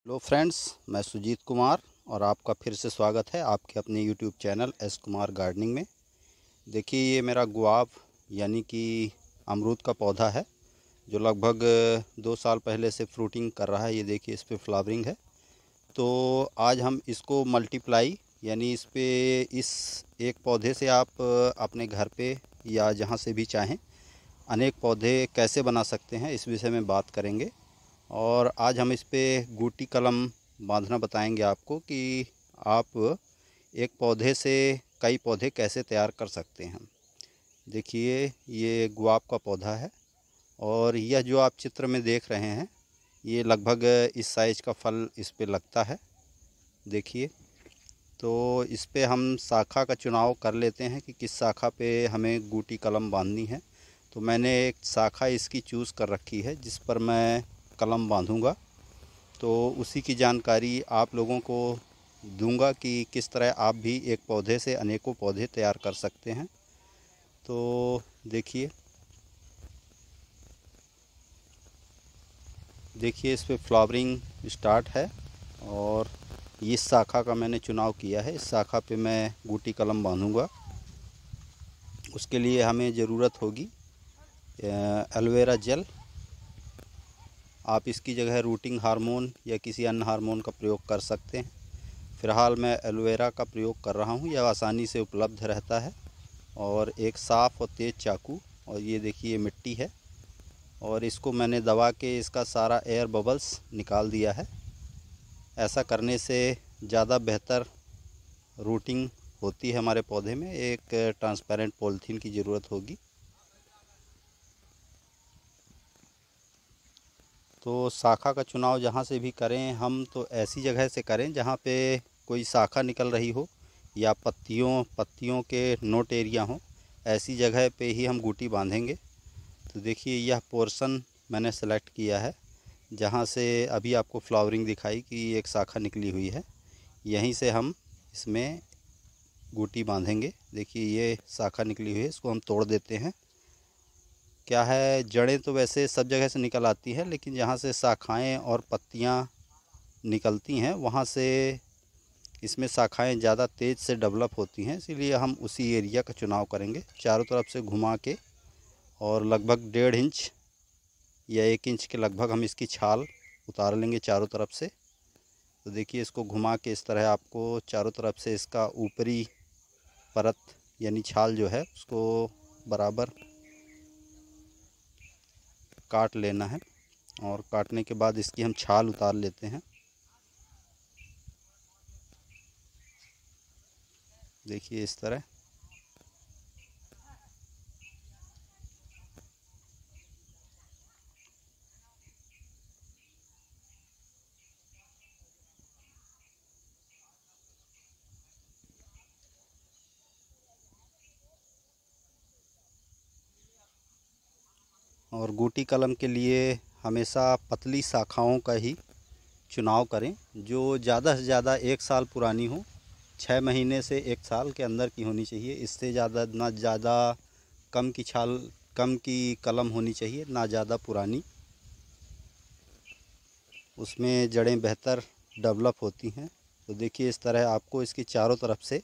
Hello friends, मैं सुजीत कुमार और आपका फिर से स्वागत है आपके अपने YouTube channel S Kumar gardening में। देखिए, ये मेरा गुआब यानी कि अमरूद का पौधा है जो लगभग 2 साल पहले से फ्रूटिंग कर रहा है। ये देखिए, इस पे फ्लावरिंग है। तो आज हम इसको मल्टीप्लाई यानी इस एक पौधे से आप अपने घर पे या जहाँ से भी चाहें अनेक पौधे कैसे बना सकते हैं, इस विषय में बात करेंगे। और आज हम इस पे गुटी कलम बांधना बताएंगे आपको कि आप एक पौधे से कई पौधे कैसे तैयार कर सकते हैं। देखिए, ये गुआब का पौधा है और यह जो आप चित्र में देख रहे हैं, ये लगभग इस साइज का फल इस पे लगता है। देखिए, तो इस पे हम शाखा का चुनाव कर लेते हैं कि किस शाखा पे हमें गुटी कलम बांधनी है। तो मैंने एक शाखा इसकी चूज़ कर रखी है जिस पर मैं कलम बांधूंगा। तो उसी की जानकारी आप लोगों को दूंगा कि किस तरह आप भी एक पौधे से अनेकों पौधे तैयार कर सकते हैं। तो देखिए इस पे फ्लावरिंग स्टार्ट है और इस शाखा का मैंने चुनाव किया है। इस शाखा पे मैं गुटी कलम बांधूंगा। उसके लिए हमें ज़रूरत होगी एलोवेरा जेल। आप इसकी जगह रूटिंग हार्मोन या किसी अन्य हार्मोन का प्रयोग कर सकते हैं। फ़िलहाल मैं एलोवेरा का प्रयोग कर रहा हूँ, यह आसानी से उपलब्ध रहता है। और एक साफ़ और तेज़ चाकू, और ये देखिए मिट्टी है और इसको मैंने दबा के इसका सारा एयर बबल्स निकाल दिया है। ऐसा करने से ज़्यादा बेहतर रूटिंग होती है हमारे पौधे में। एक ट्रांसपेरेंट पॉलीथीन की ज़रूरत होगी। तो शाखा का चुनाव जहाँ से भी करें हम, तो ऐसी जगह से करें जहाँ पे कोई शाखा निकल रही हो या पत्तियों के नोट एरिया हो। ऐसी जगह पे ही हम गुटी बांधेंगे। तो देखिए, यह पोर्शन मैंने सेलेक्ट किया है जहाँ से अभी आपको फ्लावरिंग दिखाई कि एक शाखा निकली हुई है। यहीं से हम इसमें गुटी बांधेंगे। देखिए, ये शाखा निकली हुई है, इसको हम तोड़ देते हैं। क्या है, जड़ें तो वैसे सब जगह से निकल आती हैं, लेकिन जहाँ से शाखाएं और पत्तियाँ निकलती हैं वहाँ से इसमें शाखाएं ज़्यादा तेज़ से डेवलप होती हैं। इसीलिए हम उसी एरिया का चुनाव करेंगे, चारों तरफ से घुमा के। और लगभग 1.5 इंच या 1 इंच के लगभग हम इसकी छाल उतार लेंगे चारों तरफ से। तो देखिए, इसको घुमा के इस तरह आपको चारों तरफ से इसका ऊपरी परत यानी छाल जो है उसको बराबर काट लेना है। और काटने के बाद इसकी हम छाल उतार लेते हैं। देखिए, इस तरह। और गुटी कलम के लिए हमेशा पतली शाखाओं का ही चुनाव करें जो ज़्यादा से ज़्यादा 1 साल पुरानी हो। 6 महीने से 1 साल के अंदर की होनी चाहिए। इससे ज़्यादा ना ज़्यादा कम की कलम होनी चाहिए, ना ज़्यादा पुरानी। उसमें जड़ें बेहतर डेवलप होती हैं। तो देखिए, इस तरह आपको इसकी चारों तरफ से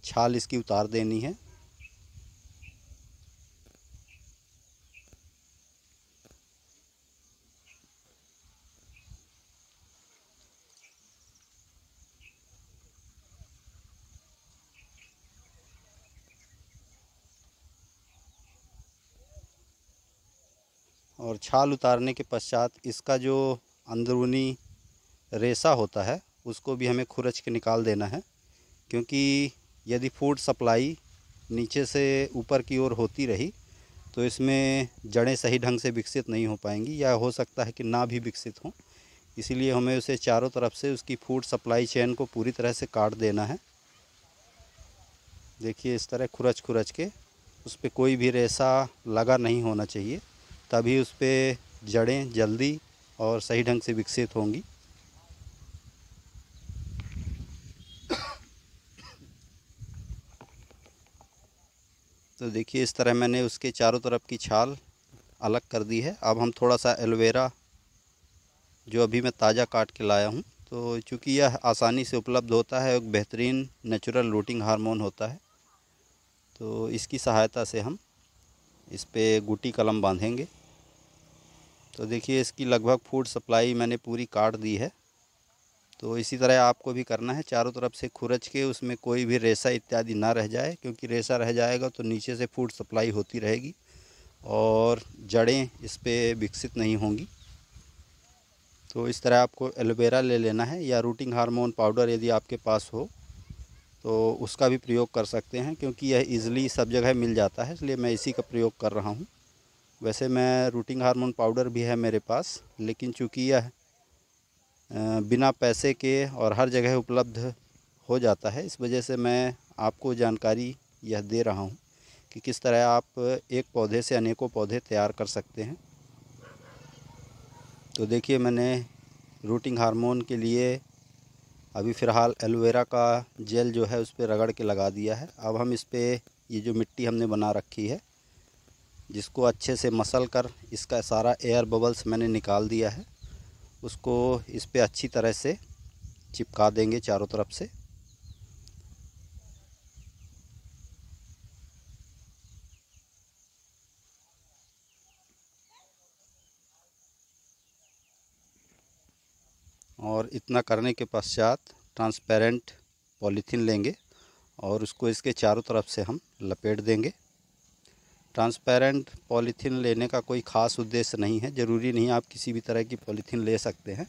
छाल इसकी उतार देनी है। और छाल उतारने के पश्चात इसका जो अंदरूनी रेशा होता है उसको भी हमें खुरच के निकाल देना है। क्योंकि यदि फूड सप्लाई नीचे से ऊपर की ओर होती रही तो इसमें जड़ें सही ढंग से विकसित नहीं हो पाएंगी, या हो सकता है कि ना भी विकसित हों। इसीलिए हमें उसे चारों तरफ से उसकी फूड सप्लाई चेन को पूरी तरह से काट देना है। देखिए, इस तरह खुरच खुरच के उस पर कोई भी रेशा लगा नहीं होना चाहिए, तभी उस पर जड़ें जल्दी और सही ढंग से विकसित होंगी। तो देखिए, इस तरह मैंने उसके चारों तरफ की छाल अलग कर दी है। अब हम थोड़ा सा एलोवेरा जो अभी मैं ताज़ा काट के लाया हूँ। तो चूँकि यह आसानी से उपलब्ध होता है, एक बेहतरीन नेचुरल रूटिंग हार्मोन होता है, तो इसकी सहायता से हम इस पे गुटी कलम बांधेंगे। तो देखिए इसकी लगभग फूड सप्लाई मैंने पूरी काट दी है। तो इसी तरह आपको भी करना है, चारों तरफ से खुरच के उसमें कोई भी रेसा इत्यादि ना रह जाए, क्योंकि रेसा रह जाएगा तो नीचे से फूड सप्लाई होती रहेगी और जड़ें इस पे विकसित नहीं होंगी। तो इस तरह आपको एलोवेरा ले लेना है, या रूटिंग हार्मोन पाउडर यदि आपके पास हो तो उसका भी प्रयोग कर सकते हैं, क्योंकि यह ईज़िली सब जगह मिल जाता है, इसलिए मैं इसी का प्रयोग कर रहा हूँ। वैसे मैं रूटिंग हार्मोन पाउडर भी है मेरे पास, लेकिन चूँकि यह बिना पैसे के और हर जगह उपलब्ध हो जाता है, इस वजह से मैं आपको जानकारी यह दे रहा हूँ कि किस तरह आप एक पौधे से अनेकों पौधे तैयार कर सकते हैं। तो देखिए मैंने रूटिंग हार्मोन के लिए अभी फ़िलहाल एलोवेरा का जेल जो है उस पर रगड़ के लगा दिया है। अब हम इस पर ये जो मिट्टी हमने बना रखी है, जिसको अच्छे से मसल कर इसका सारा एयर बबल्स मैंने निकाल दिया है, उसको इस पे अच्छी तरह से चिपका देंगे चारों तरफ से। और इतना करने के पश्चात ट्रांसपेरेंट पॉलीथीन लेंगे और उसको इसके चारों तरफ से हम लपेट देंगे। ट्रांसपेरेंट पॉलीथीन लेने का कोई ख़ास उद्देश्य नहीं है, ज़रूरी नहीं आप किसी भी तरह की पॉलीथीन ले सकते हैं।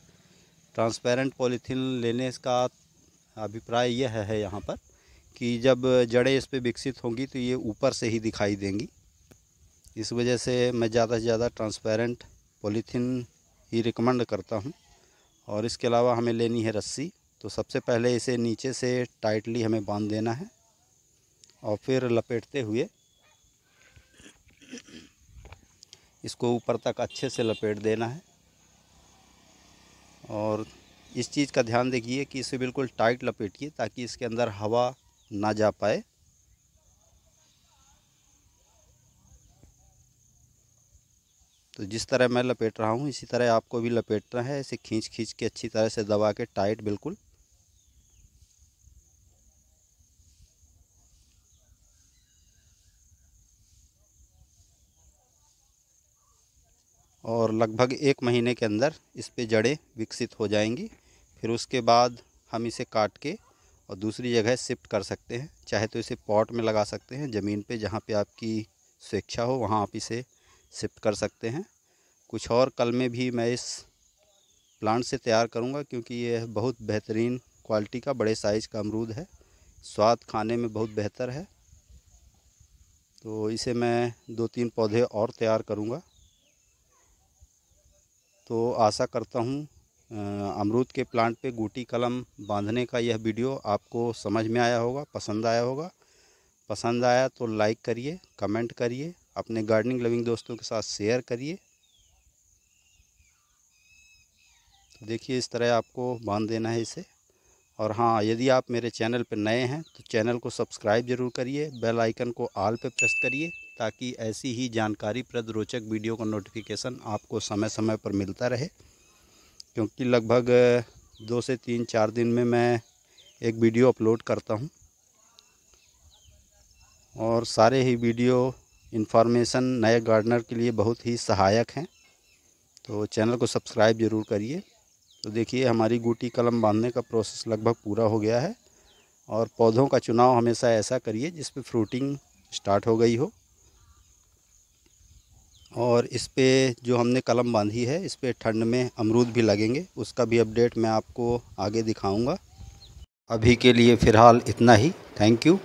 ट्रांसपेरेंट पॉलीथीन लेने का अभिप्राय यह है यहाँ पर कि जब जड़ें इस पर विकसित होंगी तो ये ऊपर से ही दिखाई देंगी। इस वजह से मैं ज़्यादा से ज़्यादा ट्रांसपेरेंट पॉलीथीन ही रिकमेंड करता हूँ। और इसके अलावा हमें लेनी है रस्सी। तो सबसे पहले इसे नीचे से टाइटली हमें बांध देना है और फिर लपेटते हुए इसको ऊपर तक अच्छे से लपेट देना है। और इस चीज़ का ध्यान देखिए कि इसे बिल्कुल टाइट लपेटिए ताकि इसके अंदर हवा ना जा पाए। तो जिस तरह मैं लपेट रहा हूँ इसी तरह आपको भी लपेटना है, इसे खींच खींच के अच्छी तरह से दबा के टाइट बिल्कुल। और लगभग 1 महीने के अंदर इस पे जड़ें विकसित हो जाएंगी। फिर उसके बाद हम इसे काट के और दूसरी जगह शिफ्ट कर सकते हैं। चाहे तो इसे पॉट में लगा सकते हैं, ज़मीन पे जहाँ पे आपकी स्वेच्छा हो वहाँ आप इसे शिफ्ट कर सकते हैं। कुछ और कल में भी मैं इस प्लांट से तैयार करूँगा, क्योंकि यह बहुत बेहतरीन क्वालिटी का बड़े साइज़ का अमरूद है, स्वाद खाने में बहुत बेहतर है। तो इसे मैं 2-3 पौधे और तैयार करूँगा। तो आशा करता हूँ अमरूद के प्लांट पे गुटी कलम बांधने का यह वीडियो आपको समझ में आया होगा, पसंद आया होगा। पसंद आया तो लाइक करिए, कमेंट करिए, अपने गार्डनिंग लविंग दोस्तों के साथ शेयर करिए। तो देखिए इस तरह आपको बांध देना है इसे। और हाँ, यदि आप मेरे चैनल पर नए हैं तो चैनल को सब्सक्राइब ज़रूर करिए, बेल आइकन को ऑल पे प्रेस करिए, ताकि ऐसी ही जानकारीप्रद रोचक वीडियो का नोटिफिकेशन आपको समय समय पर मिलता रहे। क्योंकि लगभग 2 से 3-4 दिन में मैं एक वीडियो अपलोड करता हूँ और सारे ही वीडियो इन्फॉर्मेशन नए गार्डनर के लिए बहुत ही सहायक हैं। तो चैनल को सब्सक्राइब ज़रूर करिए। तो देखिए हमारी गुटी कलम बांधने का प्रोसेस लगभग पूरा हो गया है। और पौधों का चुनाव हमेशा ऐसा करिए जिस पे फ्रूटिंग स्टार्ट हो गई हो। और इस पे जो हमने कलम बांधी है इस पे ठंड में अमरूद भी लगेंगे, उसका भी अपडेट मैं आपको आगे दिखाऊंगा। अभी के लिए फ़िलहाल इतना ही। Thank you.